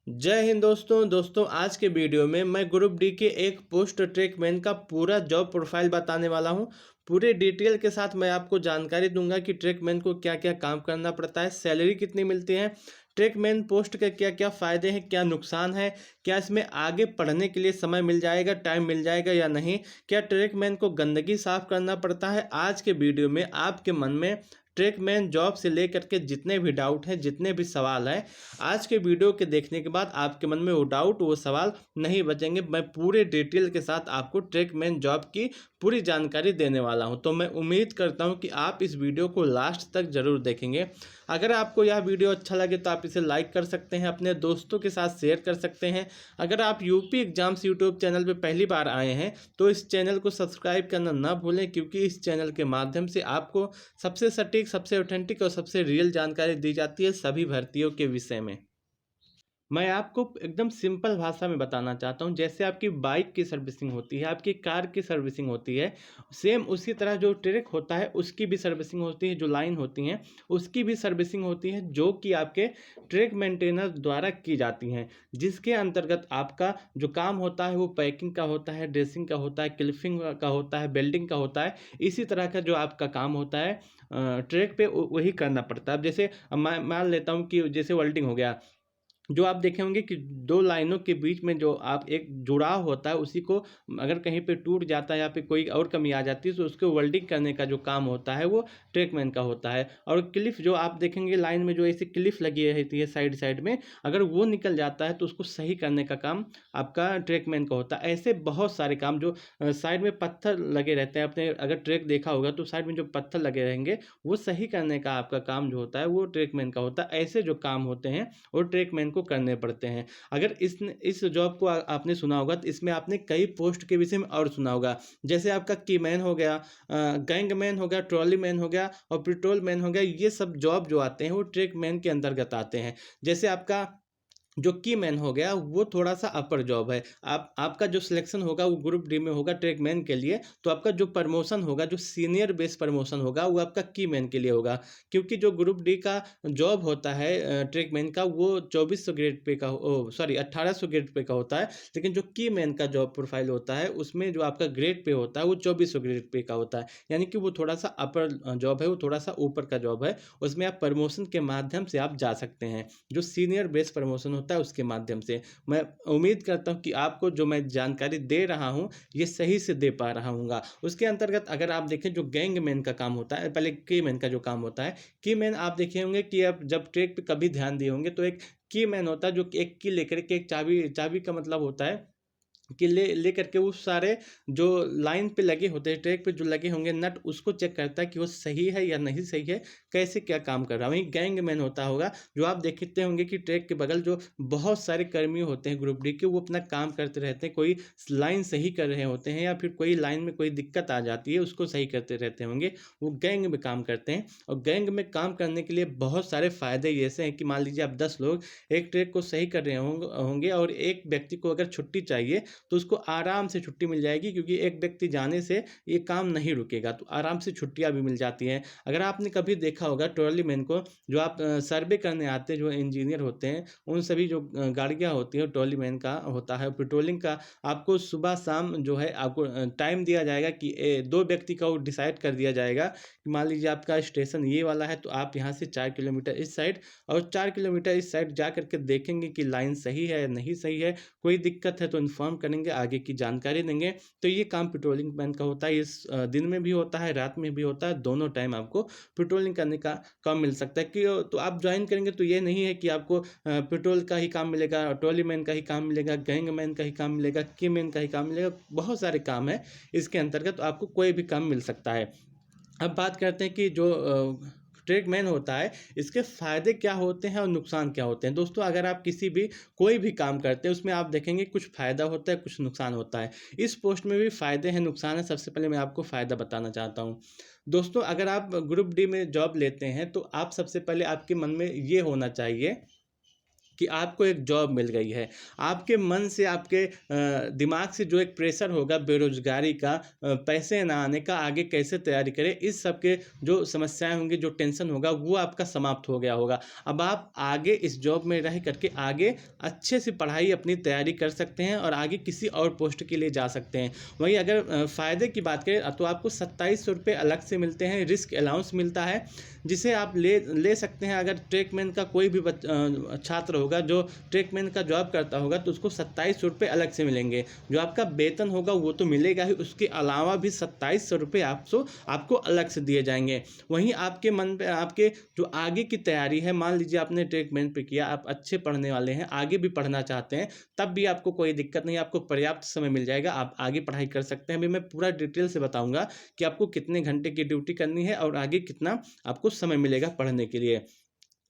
जय हिंद दोस्तों आज के वीडियो में मैं ग्रुप डी के एक पोस्ट ट्रैकमैन का पूरा जॉब प्रोफाइल बताने वाला हूं। पूरे डिटेल के साथ मैं आपको जानकारी दूंगा कि ट्रैकमैन को क्या क्या काम करना पड़ता है, सैलरी कितनी मिलती है, ट्रैकमैन पोस्ट के क्या क्या फ़ायदे हैं, क्या नुकसान है, क्या इसमें आगे पढ़ने के लिए समय मिल जाएगा, टाइम मिल जाएगा या नहीं, क्या ट्रैकमैन को गंदगी साफ़ करना पड़ता है। आज के वीडियो में आपके मन में ट्रैकमैन जॉब से लेकर के जितने भी डाउट हैं, जितने भी सवाल हैं, आज के वीडियो के देखने के बाद आपके मन में वो डाउट, वो सवाल नहीं बचेंगे। मैं पूरे डिटेल के साथ आपको ट्रैकमैन जॉब की पूरी जानकारी देने वाला हूं। तो मैं उम्मीद करता हूं कि आप इस वीडियो को लास्ट तक ज़रूर देखेंगे। अगर आपको यह वीडियो अच्छा लगे तो आप इसे लाइक कर सकते हैं, अपने दोस्तों के साथ शेयर कर सकते हैं। अगर आप यूपी एग्जाम्स यूट्यूब चैनल पर पहली बार आए हैं तो इस चैनल को सब्सक्राइब करना ना भूलें, क्योंकि इस चैनल के माध्यम से आपको सबसे सटीक, सबसे ऑथेंटिक और सबसे रियल जानकारी दी जाती है सभी भर्तियों के विषय में। मैं आपको एकदम सिंपल भाषा में बताना चाहता हूँ। जैसे आपकी बाइक की सर्विसिंग होती है, आपकी कार की सर्विसिंग होती है, सेम उसी तरह जो ट्रक होता है उसकी भी सर्विसिंग होती है, जो लाइन होती हैं उसकी भी सर्विसिंग होती है, जो कि आपके ट्रक मेंटेनर द्वारा की जाती हैं। जिसके अंतर्गत आपका जो काम होता है वो पैकिंग का होता है, ड्रेसिंग का होता है, क्लिपिंग का होता है, बेल्डिंग का होता है। इसी तरह का जो आपका काम होता है ट्रैक पे वही करना पड़ता है। अब जैसे मैं मान लेता हूँ कि जैसे वेल्डिंग हो गया, जो आप देखे होंगे कि दो लाइनों के बीच में जो आप एक जुड़ाव होता है उसी को अगर कहीं पे टूट जाता है या फिर कोई और कमी आ जाती है तो उसको वेल्डिंग करने का जो काम होता है वो ट्रैकमैन का होता है। और क्लिप जो आप देखेंगे लाइन में जो ऐसी क्लिप लगी रहती है साइड साइड में, अगर वो निकल जाता है तो उसको सही करने का काम आपका ट्रैकमैन का होता है। ऐसे बहुत सारे काम जो साइड में पत्थर लगे रहते हैं, आपने अगर ट्रैक देखा होगा तो साइड में जो पत्थर लगे रहेंगे वो सही करने का आपका काम जो होता है वो ट्रैकमैन का होता है। ऐसे जो काम होते हैं और ट्रैकमैन को करने पड़ते हैं। अगर इस जॉब को आपने सुना होगा तो इसमें आपने कई पोस्ट के विषय में और सुना होगा। जैसे आपका कीमैन हो गया, गैंगमैन हो गया, ट्रॉली मैन हो गया और पेट्रोल मैन हो गया। ये सब जॉब जो आते हैं वो ट्रैकमैन के अंतर्गत आते हैं। जैसे आपका जो की मैन हो गया वो थोड़ा सा अपर जॉब है। आपका जो सिलेक्शन होगा वो ग्रुप डी में होगा ट्रैकमैन के लिए, तो आपका जो प्रमोशन होगा, जो सीनियर बेस प्रमोशन होगा वो आपका की मैन के लिए होगा। क्योंकि जो ग्रुप डी का जॉब होता है ट्रैकमैन का वो 2400 ग्रेड पे का, ओ सॉरी 1800 ग्रेड पे का होता है। लेकिन जो की मैन का जॉब प्रोफाइल होता है उसमें जो आपका ग्रेड पे होता है वो 2400 ग्रेड पे का होता है। यानी कि वो थोड़ा सा अपर जॉब है, वो थोड़ा सा ऊपर का जॉब है। उसमें आप प्रमोशन के माध्यम से आप जा सकते हैं, जो सीनियर बेस प्रमोशन होता है उसके माध्यम से। मैं उम्मीद करता हूं कि आपको जो मैं जानकारी दे रहा हूं ये सही से दे पा रहा हूँगा। उसके अंतर्गत अगर आप देखें जो गैंगमैन का काम होता है, पहले की मैन का जो काम होता है, की मैन आप देखे होंगे कि आप जब ट्रैक पे कभी ध्यान दिए होंगे तो एक की मैन होता है जो कि एक की लेकर के, एक चाबी, चाबी का मतलब होता है कि लेकर के वो सारे जो लाइन पे लगे होते हैं, ट्रैक पे जो लगे होंगे नट, उसको चेक करता है कि वो सही है या नहीं सही है, कैसे क्या काम कर रहा है। वहीं गैंगमैन होता होगा जो आप देखते होंगे कि ट्रैक के बगल जो बहुत सारे कर्मी होते हैं ग्रुप डी के, वो अपना काम करते रहते हैं। कोई लाइन सही कर रहे होते हैं या फिर कोई लाइन में कोई दिक्कत आ जाती है उसको सही करते रहते होंगे, वो गैंग में काम करते हैं। और गैंग में काम करने के लिए बहुत सारे फ़ायदे ऐसे हैं कि मान लीजिए आप 10 लोग एक ट्रैक को सही कर रहे होंगे और एक व्यक्ति को अगर छुट्टी चाहिए तो उसको आराम से छुट्टी मिल जाएगी, क्योंकि एक व्यक्ति जाने से ये काम नहीं रुकेगा, तो आराम से छुट्टियां भी मिल जाती हैं। अगर आपने कभी देखा होगा ट्रॉली मैन को, जो आप सर्वे करने आते हैं, जो इंजीनियर होते हैं, उन सभी जो गाड़ियां होती हैं ट्रॉली मैन का होता है। पेट्रोलिंग का आपको सुबह शाम जो है आपको टाइम दिया जाएगा कि 2 व्यक्ति का वो डिसाइड कर दिया जाएगा कि मान लीजिए आपका स्टेशन ये वाला है तो आप यहाँ से 4 किलोमीटर इस साइड और 4 किलोमीटर इस साइड जा करके देखेंगे कि लाइन सही है या नहीं सही है, कोई दिक्कत है तो इन्फॉर्म करेंगे, आगे की जानकारी देंगे। तो ये काम पेट्रोलिंग मैन का होता है। इस दिन में भी होता है, रात में भी होता है, दोनों टाइम आपको पेट्रोलिंग करने का काम मिल सकता है। कि तो आप ज्वाइन करेंगे तो ये नहीं है कि आपको पेट्रोल का ही काम मिलेगा, ट्रॉली मैन का ही काम मिलेगा, गैंग मैन का ही काम मिलेगा, की मैन का ही काम मिलेगा। बहुत सारे काम है इसके अंतर्गत, आपको कोई भी काम मिल सकता है। अब बात करते हैं कि जो ट्रैकमैन होता है इसके फ़ायदे क्या होते हैं और नुकसान क्या होते हैं। दोस्तों अगर आप किसी भी कोई भी काम करते हैं उसमें आप देखेंगे कुछ फ़ायदा होता है, कुछ नुकसान होता है। इस पोस्ट में भी फ़ायदे हैं, नुकसान है। सबसे पहले मैं आपको फ़ायदा बताना चाहता हूँ। दोस्तों अगर आप ग्रुप डी में जॉब लेते हैं तो आप सबसे पहले आपके मन में ये होना चाहिए कि आपको एक जॉब मिल गई है। आपके मन से, आपके दिमाग से जो एक प्रेशर होगा बेरोज़गारी का, पैसे ना आने का, आगे कैसे तैयारी करें, इस सब के जो समस्याएँ होंगी, जो टेंशन होगा, वो आपका समाप्त हो गया होगा। अब आप आगे इस जॉब में रह कर के आगे अच्छे से पढ़ाई अपनी तैयारी कर सकते हैं और आगे किसी और पोस्ट के लिए जा सकते हैं। वहीं अगर फ़ायदे की बात करें तो आपको ₹2700 अलग से मिलते हैं, रिस्क अलाउंस मिलता है, जिसे आप ले ले सकते हैं। अगर ट्रेकमैन का कोई भी छात्र होगा जो ट्रेकमैन का जॉब करता होगा तो उसको ₹2700 अलग से मिलेंगे। जो आपका वेतन होगा वो तो मिलेगा ही, उसके अलावा भी ₹2700 आपको अलग से दिए जाएँगे। वहीं आपके मन पे, आपके जो आगे की तैयारी है, मान लीजिए आपने ट्रेकमैन पे किया, आप अच्छे पढ़ने वाले हैं, आगे भी पढ़ना चाहते हैं, तब भी आपको कोई दिक्कत नहीं, आपको पर्याप्त समय मिल जाएगा, आप आगे पढ़ाई कर सकते हैं। अभी मैं पूरा डिटेल से बताऊँगा कि आपको कितने घंटे की ड्यूटी करनी है और आगे कितना आपको समय मिलेगा पढ़ने के लिए।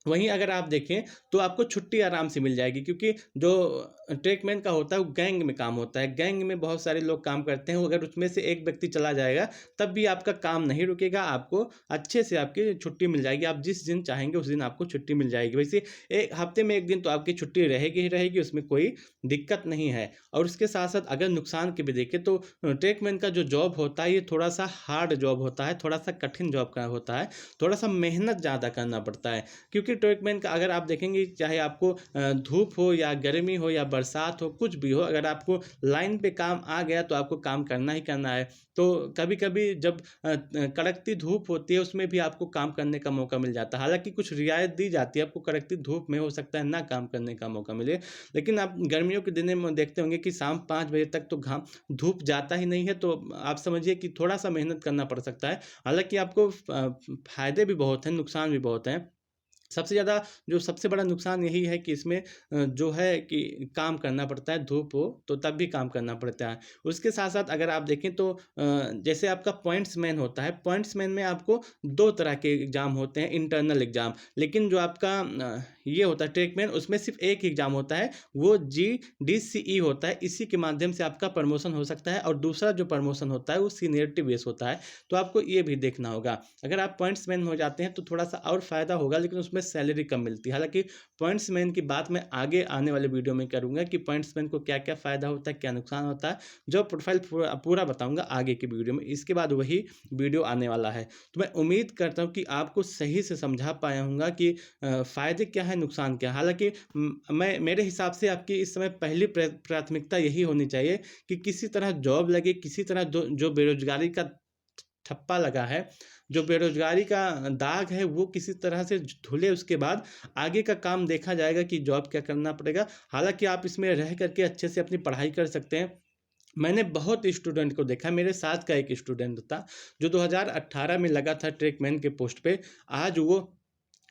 वहीं अगर आप देखें तो आपको छुट्टी आराम से मिल जाएगी, क्योंकि जो ट्रेकमैन का होता है वो गैंग में काम होता है। गैंग में बहुत सारे लोग काम करते हैं, अगर उसमें से एक व्यक्ति चला जाएगा तब भी आपका काम नहीं रुकेगा, आपको अच्छे से आपकी छुट्टी मिल जाएगी। आप जिस दिन चाहेंगे उस दिन आपको छुट्टी मिल जाएगी। वैसे एक हफ्ते में 1 दिन तो आपकी छुट्टी रहेगी ही रहेगी, उसमें कोई दिक्कत नहीं है। और उसके साथ-साथ अगर नुकसान की भी देखें तो ट्रेकमैन का जो जॉब होता है ये थोड़ा-सा हार्ड जॉब होता है, थोड़ा-सा कठिन जॉब का होता है, थोड़ा-सा मेहनत ज़्यादा करना पड़ता है। क्योंकि ट्रेकमैन का अगर आप देखेंगे, चाहे आपको धूप हो या गर्मी हो या बरसात हो, कुछ भी हो, अगर आपको लाइन पे काम आ गया तो आपको काम करना ही करना है। तो कभी-कभी जब कड़कती धूप होती है उसमें भी आपको काम करने का मौका मिल जाता है। हालाँकि कुछ रियायत दी जाती है, आपको कड़कती धूप में हो सकता है ना काम करने का मौका मिले, लेकिन आप गर्मियों के दिनों में देखते होंगे कि शाम 5 बजे तक तो धूप जाता ही नहीं है, तो आप समझिए कि थोड़ा-सा मेहनत करना पड़ सकता है। हालाँकि आपको फ़ायदे भी बहुत हैं, नुकसान भी बहुत हैं। सबसे बड़ा नुकसान यही है कि इसमें जो है कि काम करना पड़ता है, धूप हो तो तब भी काम करना पड़ता है। उसके साथ-साथ अगर आप देखें तो जैसे आपका पॉइंट्समैन होता है, पॉइंट्समैन में आपको 2 तरह के एग्ज़ाम होते हैं, इंटरनल एग्ज़ाम। लेकिन जो आपका ये होता है ट्रेकमैन, उसमें सिर्फ़ एक एग्ज़ाम होता है, वो जीडीसीई होता है। इसी के माध्यम से आपका प्रमोशन हो सकता है और दूसरा जो प्रमोशन होता है वो सीनियरिटी बेस होता है। तो आपको ये भी देखना होगा। अगर आप पॉइंट्समैन हो जाते हैं तो थोड़ा-सा और फ़ायदा होगा, लेकिन उसमें सैलरी कम मिलती है। हालाँकि पॉइंट्समैन की बात मैं आगे आने वाले वीडियो में करूँगा कि पॉइंट्समैन को क्या-क्या फ़ायदा होता है, क्या नुकसान होता है। जॉब प्रोफ़ाइल पूरा पूरा बताऊँगा आगे की वीडियो में। इसके बाद वही वीडियो आने वाला है। तो मैं उम्मीद करता हूँ कि आपको सही से समझा पाया हूँगा कि फ़ायदे क्या हैं, नुकसान क्या है। हालाँकि मैं मेरे हिसाब से आपकी इस समय पहली प्राथमिकता यही होनी चाहिए कि किसी तरह जॉब लगे, किसी तरह जो बेरोज़गारी का ठप्पा लगा है, जो बेरोज़गारी का दाग है, वो किसी तरह से धुले, उसके बाद आगे का काम देखा जाएगा कि जॉब क्या करना पड़ेगा। हालाँकि आप इसमें रह कर के अच्छे से अपनी पढ़ाई कर सकते हैं। मैंने बहुत स्टूडेंट को देखा, मेरे साथ का एक स्टूडेंट था, जो 2018 में लगा था ट्रेकमैन के पोस्ट पे। आज वो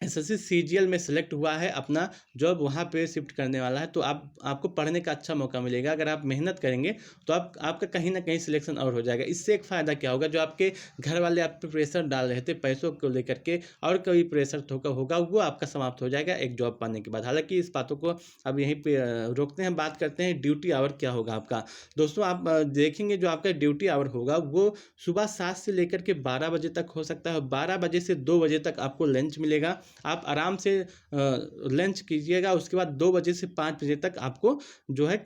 एसएससी सीजीएल में सेलेक्ट हुआ है, अपना जॉब वहाँ पे शिफ्ट करने वाला है। तो आपको पढ़ने का अच्छा मौका मिलेगा। अगर आप मेहनत करेंगे तो आपका कहीं न कहीं सिलेक्शन और हो जाएगा। इससे एक फ़ायदा क्या होगा, जो आपके घर वाले आप पे प्रेशर डाल रहे थे पैसों को लेकर के, और कोई प्रेशर होगा, वो आपका समाप्त हो जाएगा एक जॉब पाने के बाद। हालाँकि इस बातों को अब यहीं पे रोकते हैं, बात करते हैं ड्यूटी आवर क्या होगा आपका। दोस्तों, आप देखेंगे जो आपका ड्यूटी आवर होगा वो सुबह 7 से लेकर के 12 बजे तक हो सकता है, और 12 बजे से 2 बजे तक आपको लंच मिलेगा। आप आराम से लंच कीजिएगा, उसके बाद 2 बजे से 5 बजे तक आपको जो है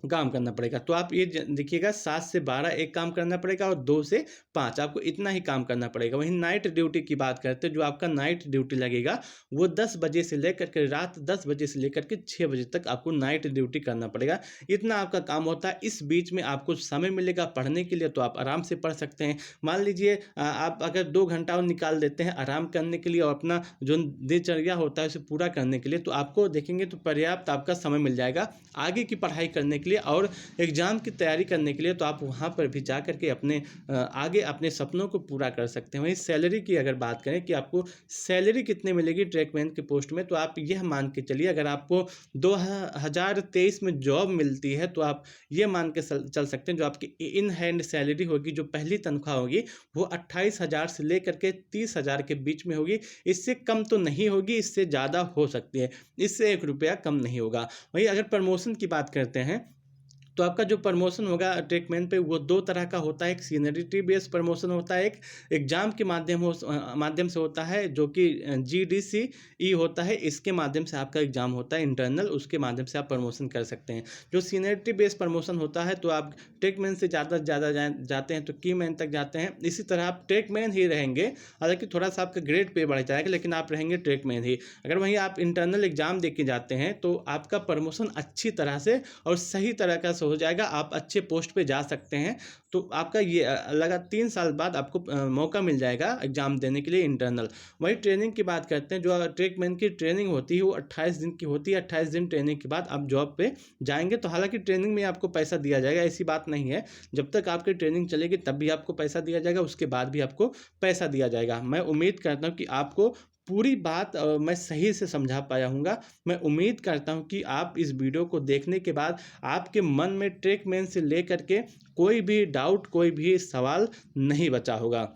काम करना पड़ेगा। तो आप ये देखिएगा, 7 से 12 एक काम करना पड़ेगा और 2 से 5 आपको इतना ही काम करना पड़ेगा। वहीं नाइट ड्यूटी की बात करते हैं, जो आपका नाइट ड्यूटी लगेगा वो 10 बजे से लेकर के रात 10 बजे से लेकर के 6 बजे तक आपको नाइट ड्यूटी करना पड़ेगा। इतना आपका काम होता है। इस बीच में आपको समय मिलेगा पढ़ने के लिए, तो आप आराम से पढ़ सकते हैं। मान लीजिए आप अगर 2 घंटा और निकाल देते हैं आराम करने के लिए और अपना जो दिनचर्या होता है उसे पूरा करने के लिए, तो आपको देखेंगे तो पर्याप्त आपका समय मिल जाएगा आगे की पढ़ाई करने के लिए और एग्ज़ाम की तैयारी करने के लिए। तो आप वहाँ पर भी जा कर के अपने आगे अपने सपनों को पूरा कर सकते हैं। वहीं सैलरी की अगर बात करें कि आपको सैलरी कितने मिलेगी ट्रेकमैन के पोस्ट में, तो आप यह मान के चलिए, अगर आपको 2023 में जॉब मिलती है तो आप ये मान के चल सकते हैं, जो आपकी इन हैंड सैलरी होगी, जो पहली तनख्वाह होगी, वो 28,000 से लेकर के 30,000 के बीच में होगी। इससे कम तो नहीं होगी, इससे ज़्यादा हो सकती है, इससे 1 रुपया कम नहीं होगा। वहीं अगर प्रमोशन की बात करते हैं तो आपका जो प्रमोशन होगा ट्रेकमैन पे वो 2 तरह का होता है। एक सीनियरिटी बेस्ड प्रमोशन होता है, एक एग्ज़ाम के माध्यम से होता है, जो कि जीडीसीई होता है। इसके माध्यम से आपका एग्ज़ाम होता है इंटरनल, उसके माध्यम से आप प्रमोशन कर सकते हैं। जो सीनियरिटी बेस्ड प्रमोशन होता है तो आप ट्रेकमैन से ज़्यादा जाते हैं तो कीमैन तक जाते हैं। इसी तरह आप ट्रेकमैन ही रहेंगे, हालाँकि थोड़ा-सा आपका ग्रेड पे बढ़ जाएगा, लेकिन आप रहेंगे ट्रेकमैन ही। अगर वहीं आप इंटरनल एग्ज़ाम दे के जाते हैं तो आपका प्रमोशन अच्छी तरह से और सही तरह का हो जाएगा, आप अच्छे पोस्ट पे जा सकते हैं। तो आपका ये लगा 3 साल बाद आपको मौका मिल जाएगा एग्ज़ाम देने के लिए इंटरनल। वहीं ट्रेनिंग की बात करते हैं, जो ट्रेकमैन की ट्रेनिंग होती है वो 28 दिन की होती है। 28 दिन ट्रेनिंग के बाद आप जॉब पे जाएँगे। तो हालाँकि ट्रेनिंग में आपको पैसा दिया जाएगा, ऐसी बात नहीं है। जब तक आपकी ट्रेनिंग चलेगी तब भी आपको पैसा दिया जाएगा, उसके बाद भी आपको पैसा दिया जाएगा। मैं उम्मीद करता हूँ कि आपको पूरी बात मैं सही से समझा पाया हूँगा। मैं उम्मीद करता हूँ कि आप इस वीडियो को देखने के बाद आपके मन में ट्रेकमैन से लेकर के कोई भी डाउट, कोई भी सवाल नहीं बचा होगा।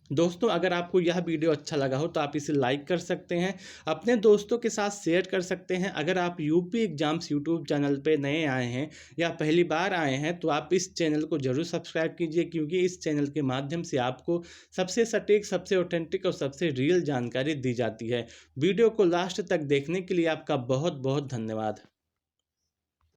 दोस्तों, अगर आपको यह वीडियो अच्छा लगा हो तो आप इसे लाइक कर सकते हैं, अपने दोस्तों के साथ शेयर कर सकते हैं। अगर आप यूपी एग्ज़ाम्स यूट्यूब चैनल पे नए आए हैं या पहली बार आए हैं तो आप इस चैनल को ज़रूर सब्सक्राइब कीजिए, क्योंकि इस चैनल के माध्यम से आपको सबसे सटीक, सबसे ऑथेंटिक और सबसे रियल जानकारी दी जाती है। वीडियो को लास्ट तक देखने के लिए आपका बहुत बहुत धन्यवाद।